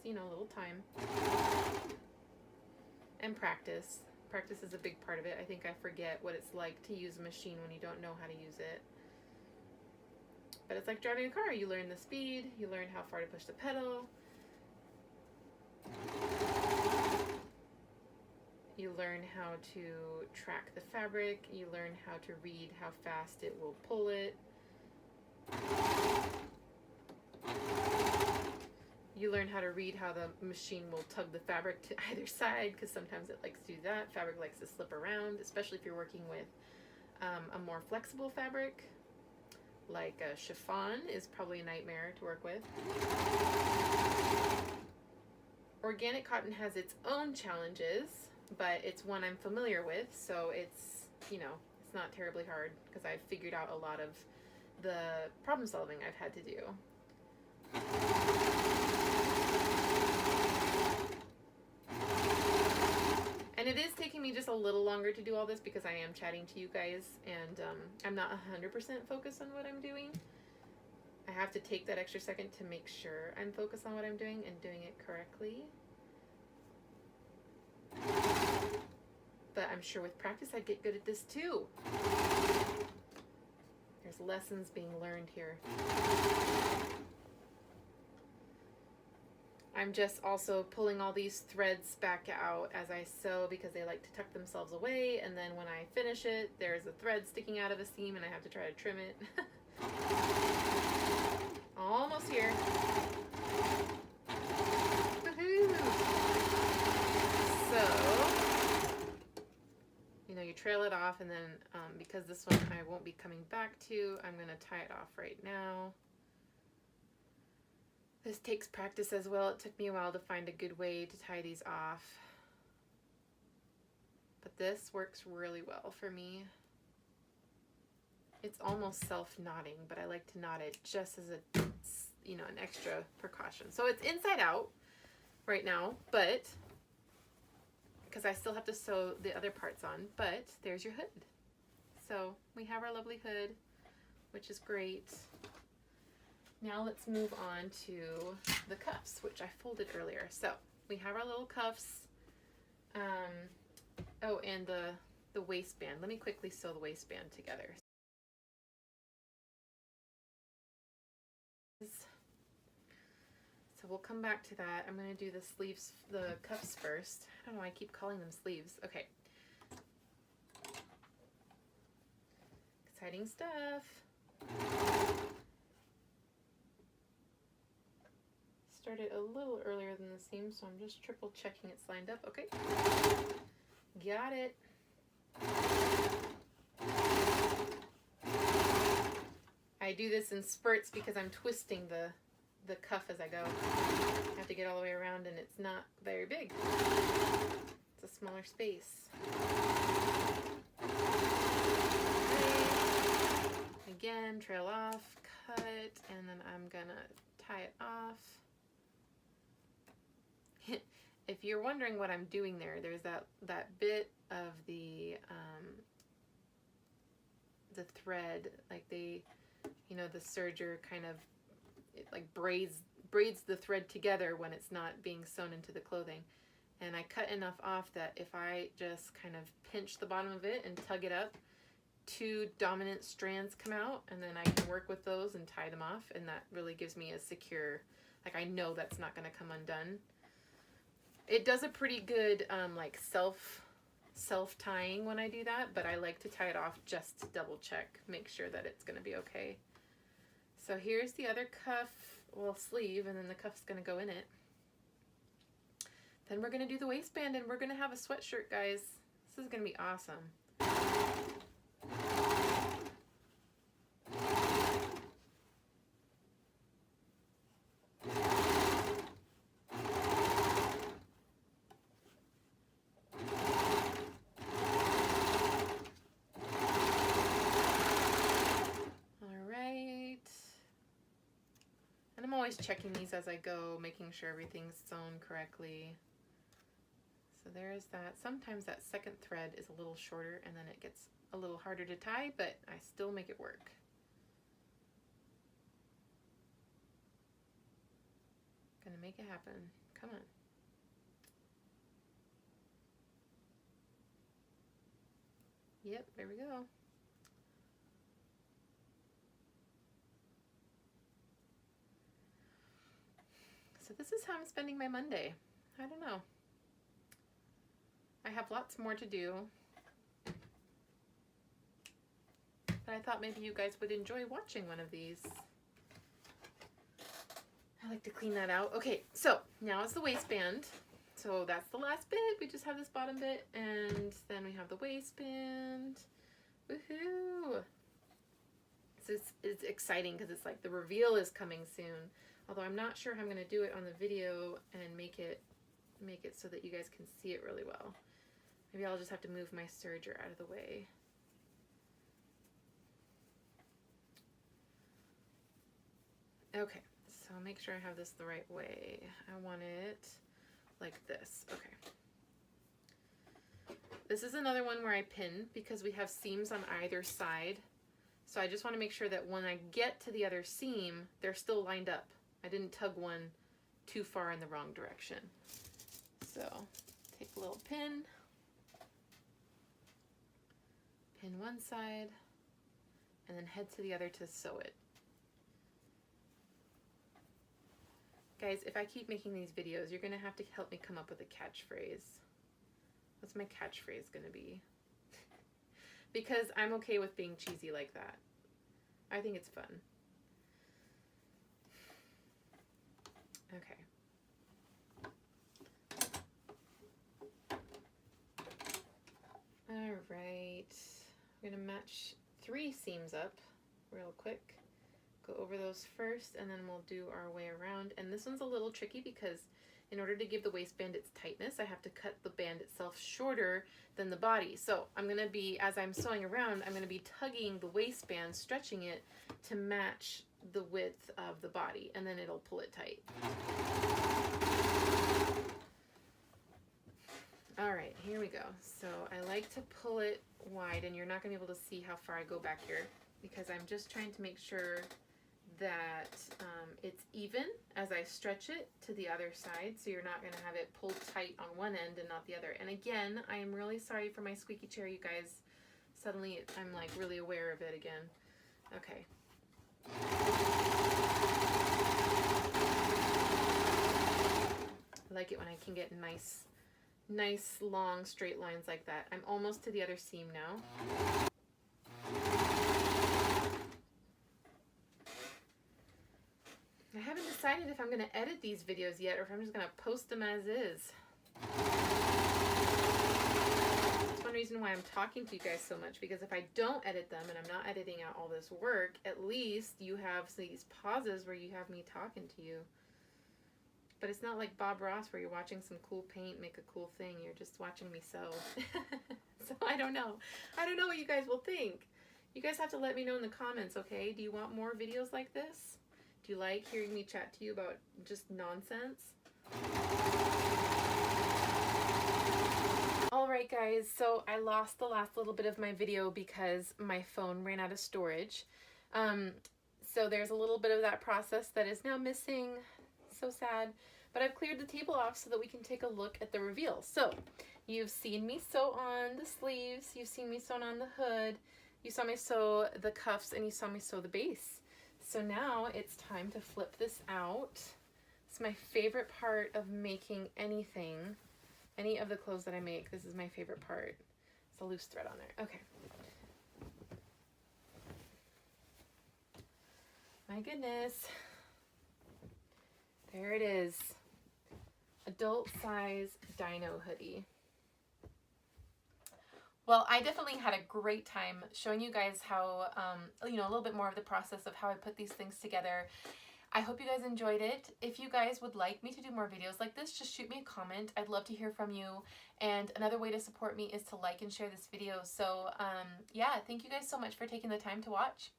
you know, a little time. And practice. Practice is a big part of it. I think I forget what it's like to use a machine when you don't know how to use it. But it's like driving a car. You learn the speed, you learn how far to push the pedal. You learn how to track the fabric. You learn how to read how fast it will pull it. You learn how to read how the machine will tug the fabric to either side, because sometimes it likes to do that. Fabric likes to slip around, especially if you're working with a more flexible fabric, like a chiffon is probably a nightmare to work with. Organic cotton has its own challenges, but it's one I'm familiar with, so it's, you know, it's not terribly hard because I've figured out a lot of the problem solving I've had to do. And it is taking me just a little longer to do all this because I am chatting to you guys, and I'm not 100% focused on what I'm doing. I have to take that extra second to make sure I'm focused on what I'm doing and doing it correctly. But I'm sure with practice I'd get good at this too. There's lessons being learned here. I'm just also pulling all these threads back out as I sew because they like to tuck themselves away, and then when I finish it, there's a thread sticking out of a seam and I have to try to trim it. Almost here. Woohoo! So, you know, you trail it off, and then because this one I won't be coming back to, I'm going to tie it off right now. This takes practice as well. It took me a while to find a good way to tie these off. But this works really well for me. It's almost self-knotting, but I like to knot it just as a, you know, an extra precaution. So it's inside out right now, but because I still have to sew the other parts on, but there's your hood. So we have our lovely hood, which is great. Now let's move on to the cuffs, which I folded earlier. So we have our little cuffs. Oh, and the waistband. Let me quickly sew the waistband together. So we'll come back to that. I'm going to do the sleeves, the cuffs first. I don't know why I keep calling them sleeves. Okay. Exciting stuff. Started a little earlier than the seam, so I'm just triple checking it's lined up. Okay. Got it. I do this in spurts because I'm twisting the cuff as I go. I have to get all the way around, and it's not very big. It's a smaller space. Okay. Again, trail off, cut, and then I'm gonna tie it off. If you're wondering what I'm doing there, there's that bit of the thread, like they, you know, the serger kind of, it like braids the thread together when it's not being sewn into the clothing. And I cut enough off that if I just kind of pinch the bottom of it and tug it up, 2 dominant strands come out, and then I can work with those and tie them off, and that really gives me a secure, like I know that's not going to come undone. It does a pretty good like self-tying when I do that, but I like to tie it off just to double check, make sure that it's going to be okay. So here's the other cuff, well, sleeve, and then the cuff's going to go in it. Then we're going to do the waistband, and we're going to have a sweatshirt, guys. This is going to be awesome. And I'm always checking these as I go, making sure everything's sewn correctly. So there's that. Sometimes that second thread is a little shorter and then it gets a little harder to tie, but I still make it work. Gonna gonna make it happen. Come on. Yep, there we go. So this is how I'm spending my Monday. I don't know. I have lots more to do. But I thought maybe you guys would enjoy watching one of these. I like to clean that out. Okay, so now it's the waistband. So that's the last bit. We just have this bottom bit, and then we have the waistband. Woohoo! So it's exciting because it's like the reveal is coming soon. Although I'm not sure how I'm going to do it on the video and make it so that you guys can see it really well. Maybe I'll just have to move my serger out of the way. Okay, so I'll make sure I have this the right way. I want it like this. Okay. This is another one where I pin because we have seams on either side. So I just want to make sure that when I get to the other seam, they're still lined up. I didn't tug one too far in the wrong direction. So take a little pin one side, and then head to the other to sew it. Guys, if I keep making these videos, you're gonna have to help me come up with a catchphrase. What's my catchphrase gonna be? Because I'm okay with being cheesy like that. I think it's fun. Okay. All right. I'm gonna match 3 seams up real quick. Go over those first, and then we'll do our way around. And this one's a little tricky because in order to give the waistband its tightness, I have to cut the band itself shorter than the body. So I'm gonna be, as I'm sewing around, I'm gonna be tugging the waistband, stretching it to match the width of the body, and then it'll pull it tight. All right, here we go. So I like to pull it wide, and you're not gonna be able to see how far I go back here because I'm just trying to make sure that it's even as I stretch it to the other side, so you're not gonna have it pulled tight on one end and not the other. And again, I am really sorry for my squeaky chair, you guys. Suddenly I'm like really aware of it again. Okay. I like it when I can get nice long straight lines like that. I'm almost to the other seam now. I haven't decided if I'm going to edit these videos yet or if I'm just going to post them as is. That's one reason why I'm talking to you guys so much, because if I don't edit them and I'm not editing out all this work, at least you have these pauses where you have me talking to you. But it's not like Bob Ross where you're watching some cool paint make a cool thing. You're just watching me sew. So I don't know. I don't know what you guys will think. You guys have to let me know in the comments, okay? Do you want more videos like this? Do you like hearing me chat to you about just nonsense? Alright guys, so I lost the last little bit of my video because my phone ran out of storage. So there's a little bit of that process that is now missing. So sad. But I've cleared the table off so that we can take a look at the reveal. So you've seen me sew on the sleeves, you've seen me sew on the hood, you saw me sew the cuffs, and you saw me sew the base. So now it's time to flip this out. It's my favorite part of making anything, any of the clothes that I make. This is my favorite part. It's a loose thread on there. Okay. My goodness. There it is. Adult size dino hoodie. Well, I definitely had a great time showing you guys how, a little bit more of the process of how I put these things together. I hope you guys enjoyed it. If you guys would like me to do more videos like this, just shoot me a comment. I'd love to hear from you. And another way to support me is to like and share this video. So, yeah, thank you guys so much for taking the time to watch.